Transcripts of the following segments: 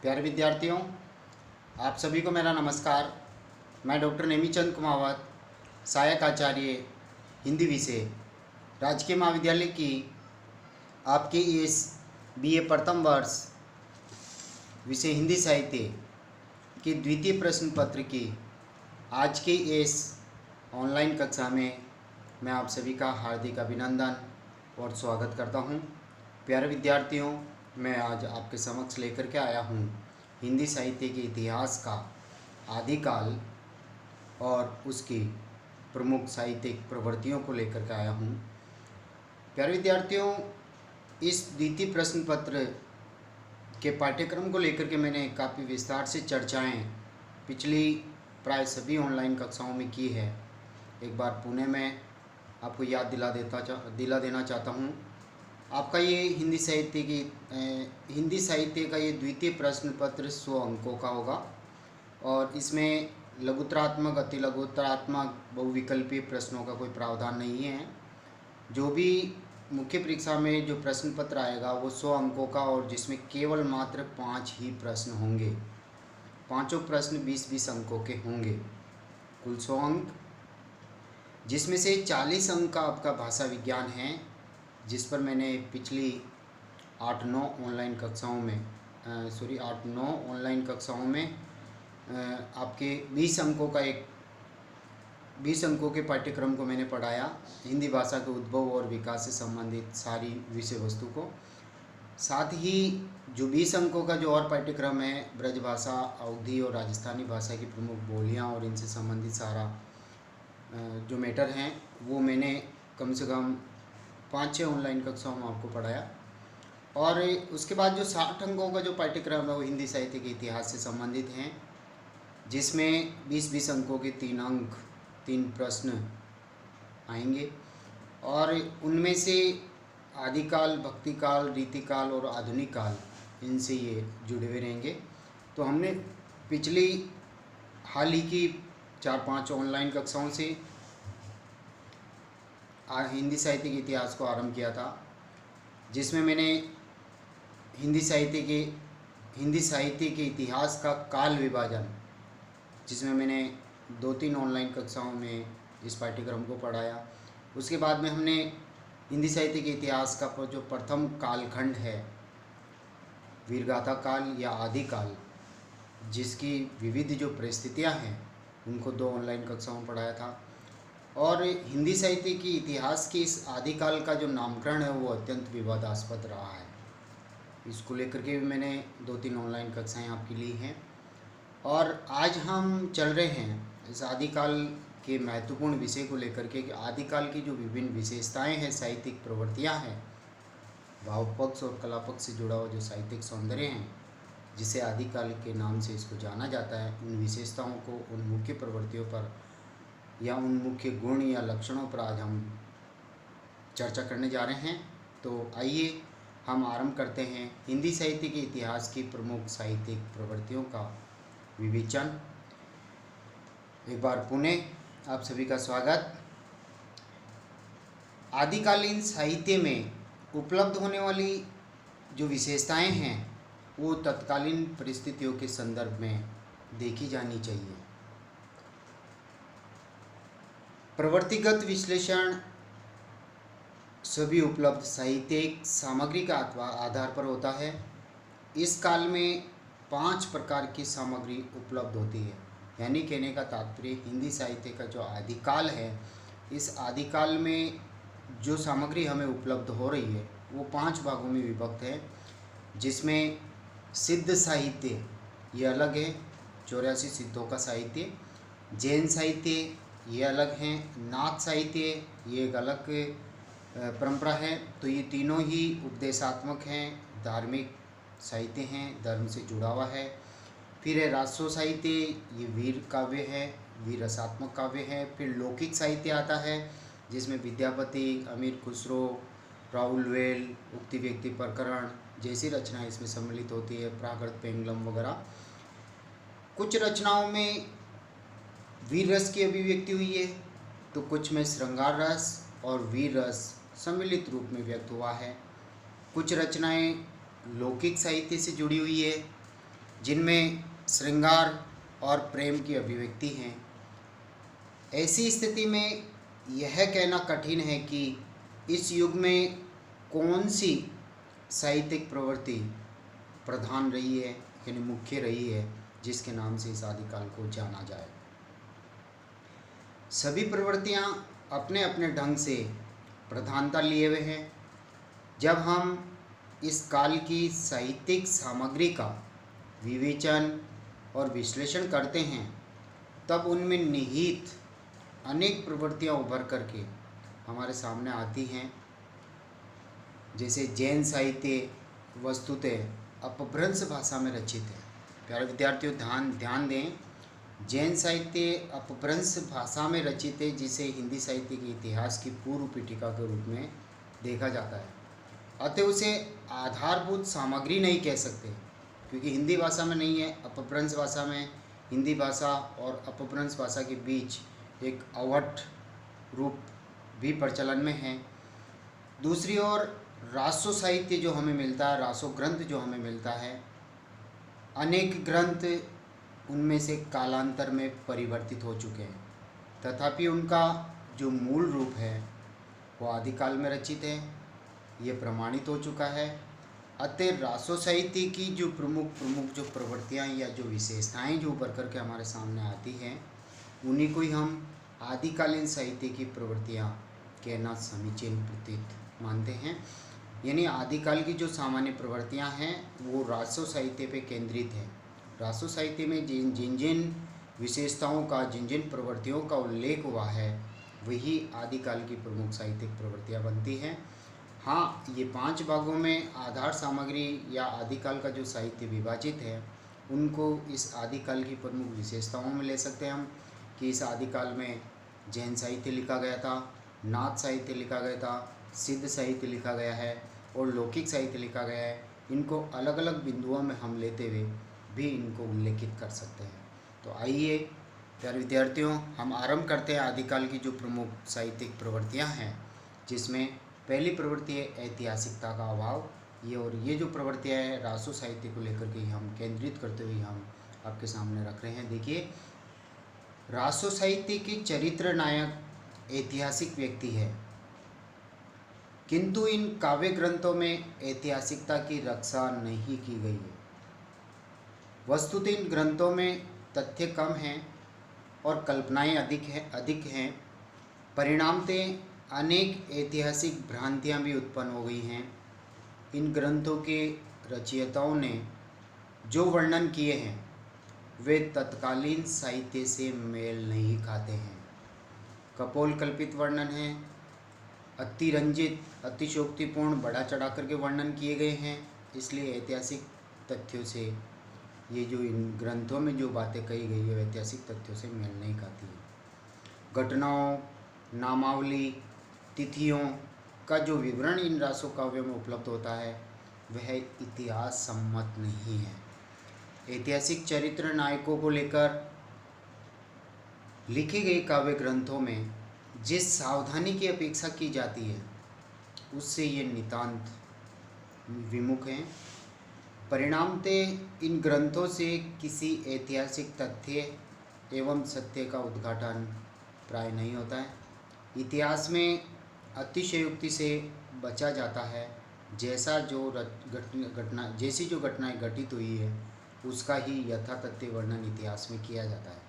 प्यारे विद्यार्थियों, आप सभी को मेरा नमस्कार। मैं डॉक्टर नेमीचंद कुमावत, सहायक आचार्य हिंदी विषय, राजकीय महाविद्यालय की आपके इस बीए प्रथम वर्ष विषय हिंदी साहित्य के द्वितीय प्रश्न पत्र की आज के इस ऑनलाइन कक्षा में मैं आप सभी का हार्दिक अभिनंदन और स्वागत करता हूं। प्यारे विद्यार्थियों, मैं आज आपके समक्ष लेकर के आया हूं हिंदी साहित्य के इतिहास का आदिकाल और उसकी प्रमुख साहित्यिक प्रवृत्तियों को लेकर के आया हूं। प्यारे विद्यार्थियों, इस द्वितीय प्रश्न पत्र के पाठ्यक्रम को लेकर के मैंने काफ़ी विस्तार से चर्चाएं पिछली प्राय सभी ऑनलाइन कक्षाओं में की है। एक बार पुनः मैं आपको याद दिला देना चाहता हूं। आपका ये हिंदी साहित्य का ये द्वितीय प्रश्न पत्र 100 अंकों का होगा और इसमें लघुत्तरात्मक, अति लघुत्तरात्मक, बहुविकल्पीय प्रश्नों का कोई प्रावधान नहीं है। जो भी मुख्य परीक्षा में जो प्रश्न पत्र आएगा वो 100 अंकों का और जिसमें केवल मात्र 5 ही प्रश्न होंगे। पांचों प्रश्न 20-20 अंकों के होंगे, कुल 100 अंक, जिसमें से 40 अंक का आपका भाषा विज्ञान है, जिस पर मैंने पिछली 8-9 ऑनलाइन कक्षाओं में आपके 20 अंकों के पाठ्यक्रम को मैंने पढ़ाया। हिंदी भाषा के उद्भव और विकास से संबंधित सारी विषय वस्तु को, साथ ही जो 20 अंकों का जो और पाठ्यक्रम है, ब्रजभाषा, अवधी और राजस्थानी भाषा की प्रमुख बोलियां और इनसे संबंधित सारा जो मैटर हैं, वो मैंने कम से कम 5-6 ऑनलाइन कक्षाओं में आपको पढ़ाया। और उसके बाद जो 60 अंकों का जो पाठ्यक्रम है वो हिंदी साहित्य के इतिहास से संबंधित हैं, जिसमें 20-20 अंकों के 3 प्रश्न आएंगे और उनमें से आदिकाल, भक्तिकाल, रीतिकाल और आधुनिक काल, इनसे ये जुड़े हुए रहेंगे। तो हमने पिछली हाल ही की 4-5 ऑनलाइन कक्षाओं से हिंदी साहित्य के इतिहास को आरंभ किया था, जिसमें मैंने हिंदी साहित्य के इतिहास का काल विभाजन, जिसमें मैंने 2-3 ऑनलाइन कक्षाओं में इस पाठ्यक्रम को पढ़ाया। उसके बाद में हमने हिंदी साहित्य के इतिहास का जो प्रथम कालखंड है, वीरगाथा काल या आदिकाल, जिसकी विविध जो परिस्थितियां हैं, उनको 2 ऑनलाइन कक्षाओं में पढ़ाया था। और हिंदी साहित्य के इतिहास के इस आदिकाल का जो नामकरण है वो अत्यंत विवादास्पद रहा है। इसको लेकर के भी मैंने 2-3 ऑनलाइन कक्षाएं आपके लिए हैं। और आज हम चल रहे हैं इस आदिकाल के महत्वपूर्ण विषय को लेकर के कि आदिकाल की जो विभिन्न विशेषताएं हैं, साहित्यिक प्रवृत्तियां हैं, भाव पक्ष और कला पक्ष से जुड़ा हुआ जो साहित्यिक सौंदर्य हैं, जिसे आदिकाल के नाम से इसको जाना जाता है, उन विशेषताओं को, उन मुख्य प्रवृत्तियों पर या उन मुख्य गुण या लक्षणों पर आज हम चर्चा करने जा रहे हैं। तो आइए हम आरंभ करते हैं हिंदी साहित्य के इतिहास की प्रमुख साहित्यिक प्रवृत्तियों का विवेचन। एक बार पुनः आप सभी का स्वागत। आदिकालीन साहित्य में उपलब्ध होने वाली जो विशेषताएं हैं वो तत्कालीन परिस्थितियों के संदर्भ में देखी जानी चाहिए। प्रवृत्तिगत विश्लेषण सभी उपलब्ध साहित्यिक सामग्री का आधार पर होता है। इस काल में 5 प्रकार की सामग्री उपलब्ध होती है, यानी कहने का तात्पर्य हिंदी साहित्य का जो आदिकाल है, इस आदिकाल में जो सामग्री हमें उपलब्ध हो रही है वो 5 भागों में विभक्त है, जिसमें सिद्ध साहित्य ये अलग है, 84 सिद्धों का साहित्य, जैन साहित्य ये अलग हैं, नाथ साहित्य ये एक अलग परंपरा है। तो ये तीनों ही उपदेशात्मक हैं, धार्मिक साहित्य हैं, धर्म से जुड़ा हुआ है। फिर है राजसो साहित्य, ये वीर काव्य है, वीर रसात्मक काव्य है। फिर लौकिक साहित्य आता है, जिसमें विद्यापति, अमीर खुसरो, राहुल वेल, उक्ति व्यक्ति प्रकरण जैसी रचनाएं इसमें सम्मिलित होती है, प्राकृत पेंगलम वगैरह। कुछ रचनाओं में वीर रस की अभिव्यक्ति हुई है, तो कुछ में श्रृंगार रस और वीर रस सम्मिलित रूप में व्यक्त हुआ है। कुछ रचनाएं लौकिक साहित्य से जुड़ी हुई है, जिनमें श्रृंगार और प्रेम की अभिव्यक्ति हैं। ऐसी स्थिति में यह कहना कठिन है कि इस युग में कौन सी साहित्यिक प्रवृत्ति प्रधान रही है, यानी मुख्य रही है, जिसके नाम से इस आदिकाल को जाना जाए। सभी प्रवृत्तियां अपने अपने ढंग से प्रधानता लिए हुए हैं। जब हम इस काल की साहित्यिक सामग्री का विवेचन और विश्लेषण करते हैं, तब उनमें निहित अनेक प्रवृत्तियां उभर करके हमारे सामने आती हैं। जैसे जैन साहित्य वस्तुतः अपभ्रंश भाषा में रचित है। प्यारे विद्यार्थियों, ध्यान दें, जैन साहित्य अपभ्रंश भाषा में रचित है, जिसे हिंदी साहित्य के इतिहास की पूर्व पीठिका के रूप में देखा जाता है। अतः उसे आधारभूत सामग्री नहीं कह सकते, क्योंकि हिंदी भाषा में नहीं है। अपभ्रंश भाषा में, हिंदी भाषा और अपभ्रंश भाषा के बीच एक अवट रूप भी प्रचलन में है। दूसरी ओर रासो साहित्य जो हमें मिलता है, रासो ग्रंथ जो हमें मिलता है, अनेक ग्रंथ उनमें से कालांतर में परिवर्तित हो चुके हैं, तथापि उनका जो मूल रूप है वो आदिकाल में रचित है, ये प्रमाणित हो चुका है। अतः रासो साहित्य की जो प्रमुख जो प्रवृत्तियाँ या जो विशेषताएं जो उभर करके हमारे सामने आती हैं, उन्हीं को ही हम आदिकालीन साहित्य की प्रवृत्तियाँ कहना समीचीन प्रतीत मानते हैं। यानी आदिकाल की जो सामान्य प्रवृत्तियाँ हैं वो रासो साहित्य पे केंद्रित है। रासो साहित्य में जिन जिन विशेषताओं का, जिन जिन प्रवृत्तियों का उल्लेख हुआ है, वही आदिकाल की प्रमुख साहित्यिक प्रवृत्तियाँ बनती हैं। हाँ, ये 5 भागों में आधार सामग्री या आदिकाल का जो साहित्य विभाजित है, उनको इस आदिकाल की प्रमुख विशेषताओं में ले सकते हैं हम, कि इस आदिकाल में जैन साहित्य लिखा गया था, नाथ साहित्य लिखा गया था, सिद्ध साहित्य लिखा गया है और लौकिक साहित्य लिखा गया है। इनको अलग अलग बिंदुओं में हम लेते हुए भी इनको उल्लेखित कर सकते हैं। तो आइए प्यारे विद्यार्थियों, हम आरंभ करते हैं आदिकाल की जो प्रमुख साहित्यिक प्रवृत्तियां हैं, जिसमें पहली प्रवृत्ति है ऐतिहासिकता का अभाव। ये जो प्रवृत्तियाँ हैं रासो साहित्य को लेकर के हम केंद्रित करते हुए हम आपके सामने रख रहे हैं। देखिए, रासो साहित्य की चरित्र नायक ऐतिहासिक व्यक्ति है, किंतु इन काव्य ग्रंथों में ऐतिहासिकता की रक्षा नहीं की गई है। वस्तुतः इन ग्रंथों में तथ्य कम हैं और कल्पनाएं अधिक हैं। परिणामतः अनेक ऐतिहासिक भ्रांतियां भी उत्पन्न हो गई हैं। इन ग्रंथों के रचयिताओं ने जो वर्णन किए हैं वे तत्कालीन साहित्य से मेल नहीं खाते हैं। कपोल कल्पित वर्णन है, अतिरंजित, अतिशोक्तिपूर्ण, बढ़ा चढ़ा करके वर्णन किए गए हैं। इसलिए ऐतिहासिक तथ्यों से ये जो इन ग्रंथों में जो बातें कही गई है ऐतिहासिक तथ्यों से मेल नहीं खाती है। घटनाओं, नामावली, तिथियों का जो विवरण इन रासो काव्यों में उपलब्ध होता है वह इतिहास सम्मत नहीं है। ऐतिहासिक चरित्र नायकों को लेकर लिखे गए काव्य ग्रंथों में जिस सावधानी की अपेक्षा की जाती है उससे ये नितांत विमुख हैं। परिणामतः इन ग्रंथों से किसी ऐतिहासिक तथ्य एवं सत्य का उद्घाटन प्राय नहीं होता है। इतिहास में अतिशयोक्ति से बचा जाता है। जैसी जो घटनाएं घटित हुई है उसका ही यथातथ्य वर्णन इतिहास में किया जाता है।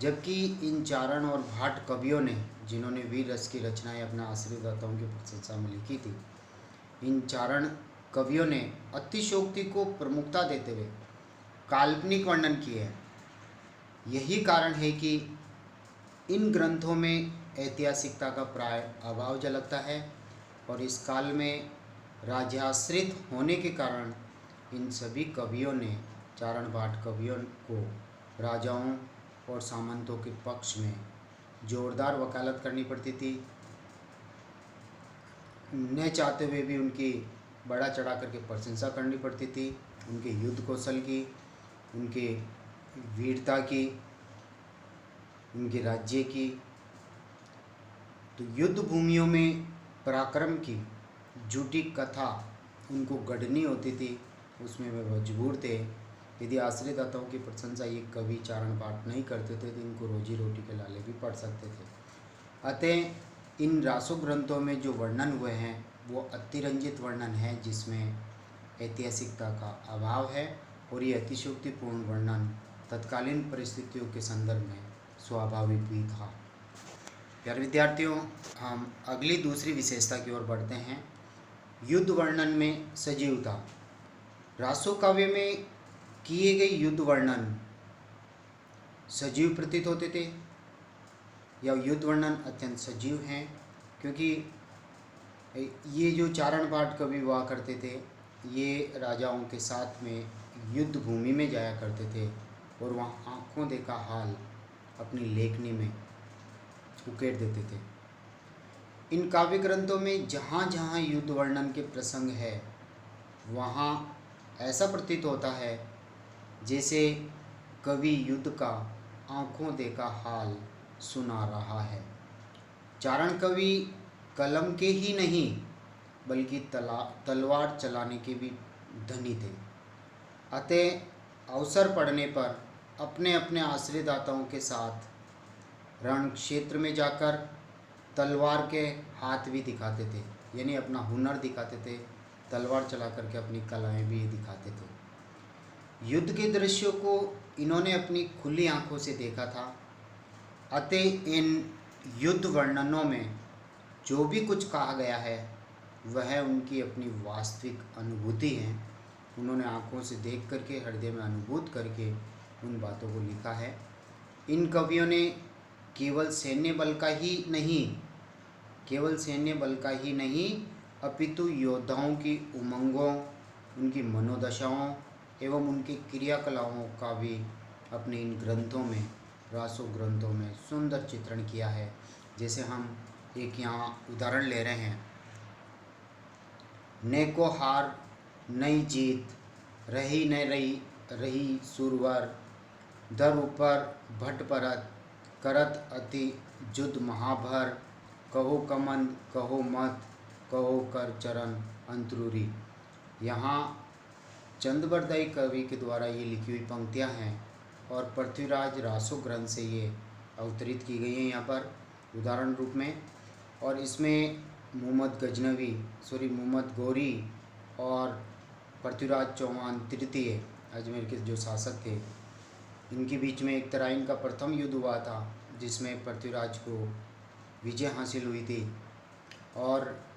जबकि इन चारण और भाट कवियों ने, जिन्होंने वीर रस की रचनाएं अपने आश्रयदाताओं की प्रशंसा में लिखी थी, इन चारण कवियों ने अतिशयोक्ति को प्रमुखता देते हुए काल्पनिक वर्णन किए हैं। यही कारण है कि इन ग्रंथों में ऐतिहासिकता का प्राय अभाव झलकता है और इस काल में राज्याश्रित होने के कारण इन सभी कवियों ने, चारण भाट कवियों को राजाओं और सामंतों के पक्ष में जोरदार वकालत करनी पड़ती थी। न चाहते हुए भी उनकी बढ़ा चढ़ा करके प्रशंसा करनी पड़ती थी, उनके युद्ध कौशल की, उनके वीरता की, उनके राज्य की। तो युद्ध भूमियों में पराक्रम की झूठी कथा उनको गढ़नी होती थी, उसमें वे मजबूर थे। यदि आश्रयदाताओं की प्रशंसा ये कवि चारण पाठ नहीं करते थे तो इनको रोजी रोटी के लाले भी पड़ सकते थे। अतः इन रासो ग्रंथों में जो वर्णन हुए हैं वो अतिरंजित वर्णन है, जिसमें ऐतिहासिकता का अभाव है, और ये अतिशयोक्तिपूर्ण वर्णन तत्कालीन परिस्थितियों के संदर्भ में स्वाभाविक भी था। प्यारे विद्यार्थियों, हम अगली दूसरी विशेषता की ओर बढ़ते हैं, युद्ध वर्णन में सजीवता। रासो काव्य में किए गए युद्ध वर्णन सजीव प्रतीत होते थे, या युद्ध वर्णन अत्यंत सजीव हैं, क्योंकि ये जो चारण पाठ कवि हुआ करते थे ये राजाओं के साथ में युद्ध भूमि में जाया करते थे और वहाँ आँखों देखा हाल अपनी लेखनी में उकेर देते थे। इन काव्य ग्रंथों में जहाँ जहाँ युद्ध वर्णन के प्रसंग है वहाँ ऐसा प्रतीत होता है जैसे कवि युद्ध का आँखों देखा हाल सुना रहा है। चारण कवि कलम के ही नहीं बल्कि तलवार चलाने के भी धनी थे। अतः अवसर पड़ने पर अपने अपने आश्रयदाताओं के साथ रण क्षेत्र में जाकर तलवार के हाथ भी दिखाते थे, यानी अपना हुनर दिखाते थे, तलवार चला करके अपनी कलाएं भी दिखाते थे। युद्ध के दृश्यों को इन्होंने अपनी खुली आंखों से देखा था। अतः इन युद्ध वर्णनों में जो भी कुछ कहा गया है वह उनकी अपनी वास्तविक अनुभूति है। उन्होंने आँखों से देख करके, हृदय में अनुभूत करके उन बातों को लिखा है। इन कवियों ने केवल सैन्य बल का ही नहीं अपितु योद्धाओं की उमंगों, उनकी मनोदशाओं एवं उनकी क्रियाकलापों का भी अपने इन ग्रंथों में, रासो ग्रंथों में सुंदर चित्रण किया है। जैसे हम एक यहाँ उदाहरण ले रहे हैं, ने को हार नई जीत, रही न रही सुरवर, दर ऊपर भट परत, करत अति जुद महाभर, कहो कमंद कहो मत, कहो कर चरण अंतरूरी। यहाँ चंदबरदाई कवि के द्वारा ये लिखी हुई पंक्तियाँ हैं और पृथ्वीराज रासो ग्रंथ से ये अवतरित की गई हैं यहाँ पर उदाहरण रूप में। और इसमें मोहम्मद गौरी और पृथ्वीराज चौहान तृतीय अजमेर के जो शासक थे, इनके बीच में एक तराइन का प्रथम युद्ध हुआ था जिसमें पृथ्वीराज को विजय हासिल हुई थी। और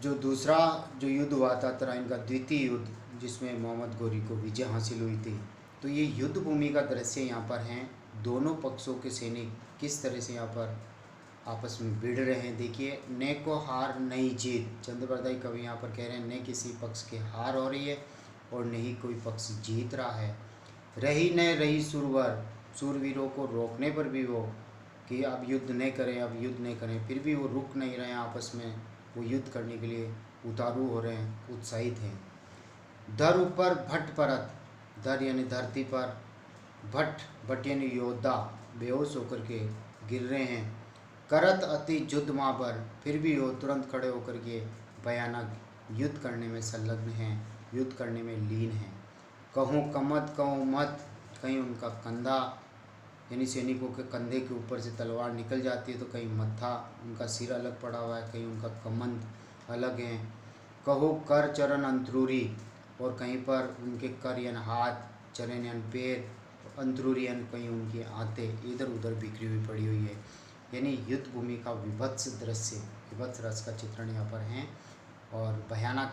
जो दूसरा जो युद्ध हुआ था तराइन का द्वितीय युद्ध, जिसमें मोहम्मद गौरी को विजय हासिल हुई थी। तो ये युद्ध भूमि का दृश्य यहाँ पर हैं। दोनों पक्षों के सैनिक किस तरह से यहाँ पर आपस में भिड़ रहे हैं। देखिए, ने को हार नई जीत, चंद्रबरदाई कवि यहाँ पर कह रहे हैं न किसी पक्ष की हार हो रही है और न ही कोई पक्ष जीत रहा है। रही न रही सुरवर, सूरवीरों को रोकने पर भी वो कि अब युद्ध नहीं करें, फिर भी वो रुक नहीं रहे हैं, आपस में वो युद्ध करने के लिए उतारू हो रहे हैं, उत्साहित हैं। धर ऊपर भट परत, धर यानी धरती पर, भट यानी योद्धा बेहोश होकर के गिर रहे हैं। करत अति जुद्ध महाबर, फिर भी वो तुरंत खड़े होकर के भयानक युद्ध करने में संलग्न हैं, युद्ध करने में लीन हैं। कहूँ कमत कहूँ मत, कहीं उनका कंधा यानी सैनिकों के कंधे के ऊपर से तलवार निकल जाती है तो कहीं मत्था, उनका सिर अलग पड़ा हुआ है, कहीं उनका कमंद अलग है। कहो कर चरण अंतरूरी, और कहीं पर उनके कर यानी हाथ, चरण यानी पैर, अंतरूरी यानी कहीं उनकी आंतें इधर उधर बिखरी हुई पड़ी हुई है। यानी युद्ध भूमि का विभत्स दृश्य, विभत्स रस का चित्रण यहाँ पर हैं और भयानक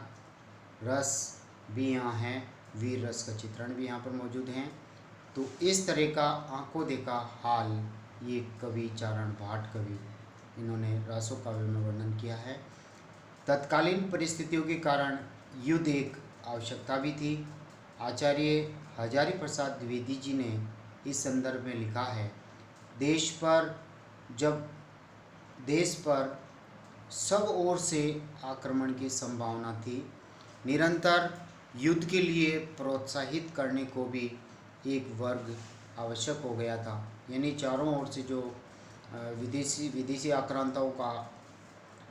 रस भी यहाँ हैं, वीर रस का चित्रण भी यहाँ पर मौजूद हैं। तो इस तरह का आंखों देखा हाल ये कवि चारण भाट कवि इन्होंने रासो काव्य में वर्णन किया है। तत्कालीन परिस्थितियों के कारण युद्ध एक आवश्यकता भी थी। आचार्य हजारी प्रसाद द्विवेदी जी ने इस संदर्भ में लिखा है, देश पर सब ओर से आक्रमण की संभावना थी, निरंतर युद्ध के लिए प्रोत्साहित करने को भी एक वर्ग आवश्यक हो गया था। यानी चारों ओर से जो विदेशी आक्रांताओं का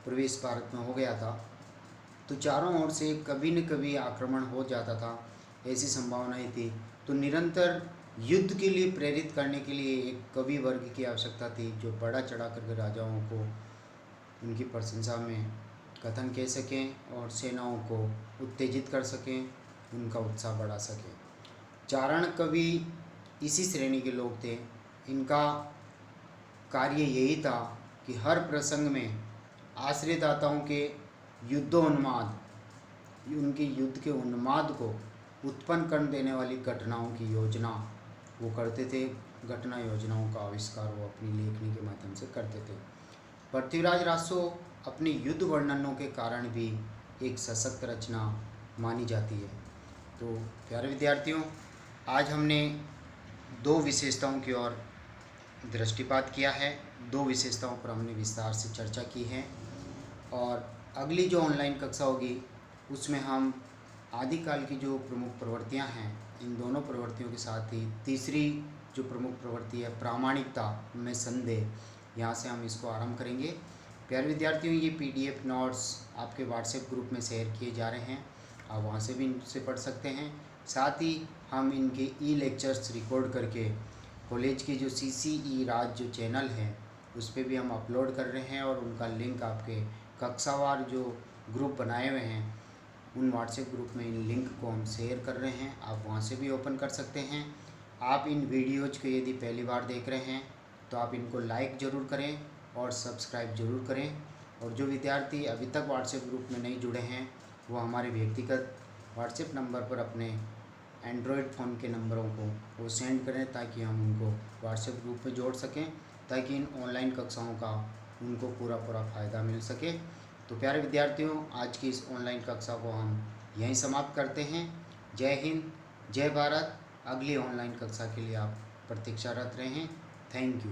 प्रवेश भारत में हो गया था, तो चारों ओर से कभी न कभी आक्रमण हो जाता था। ऐसी संभावनाएं थी। तो निरंतर युद्ध के लिए प्रेरित करने के लिए एक कवि वर्ग की आवश्यकता थी, जो बढ़ा चढ़ा कर राजाओं को उनकी प्रशंसा में कथन कह सकें और सेनाओं को उत्तेजित कर सकें, उनका उत्साह बढ़ा सकें। चारण कवि इसी श्रेणी के लोग थे। इनका कार्य यही था कि हर प्रसंग में आश्रयदाताओं के युद्धोन्माद, उनके युद्ध के उन्माद को उत्पन्न कर देने वाली घटनाओं की योजना वो करते थे। घटना योजनाओं का आविष्कार वो अपनी लेखनी के माध्यम से करते थे। पृथ्वीराज रासो अपने युद्ध वर्णनों के कारण भी एक सशक्त रचना मानी जाती है। तो प्यारे विद्यार्थियों, आज हमने 2 विशेषताओं की ओर दृष्टिपात किया है, 2 विशेषताओं पर हमने विस्तार से चर्चा की है। और अगली जो ऑनलाइन कक्षा होगी उसमें हम आदिकाल की जो प्रमुख प्रवृत्तियां हैं, इन दोनों प्रवृत्तियों के साथ ही तीसरी जो प्रमुख प्रवृत्ति है प्रामाणिकता में संदेह, यहाँ से हम इसको आरंभ करेंगे। प्यारे विद्यार्थियों, ये PDF नोट्स आपके व्हाट्सएप ग्रुप में शेयर किए जा रहे हैं, आप वहाँ से भी इनसे पढ़ सकते हैं। साथ ही हम इनके लेक्चर्स रिकॉर्ड करके कॉलेज के जो CCE राज जो चैनल है उस पर भी हम अपलोड कर रहे हैं, और उनका लिंक आपके कक्षावार जो ग्रुप बनाए हुए हैं उन व्हाट्सएप ग्रुप में इन लिंक को हम शेयर कर रहे हैं, आप वहाँ से भी ओपन कर सकते हैं। आप इन वीडियोज़ को यदि पहली बार देख रहे हैं तो आप इनको लाइक ज़रूर करें और सब्सक्राइब ज़रूर करें। और जो विद्यार्थी अभी तक व्हाट्सएप ग्रुप में नहीं जुड़े हैं वो हमारे व्यक्तिगत व्हाट्सएप नंबर पर अपने एंड्रॉयड फ़ोन के नंबरों को वो सेंड करें, ताकि हम उनको व्हाट्सएप ग्रुप में जोड़ सकें, ताकि इन ऑनलाइन कक्षाओं का उनको पूरा फ़ायदा मिल सके। तो प्यारे विद्यार्थियों, आज की इस ऑनलाइन कक्षा को हम यहीं समाप्त करते हैं। जय हिंद, जय भारत। अगली ऑनलाइन कक्षा के लिए आप प्रतीक्षारत रहें। Thank you.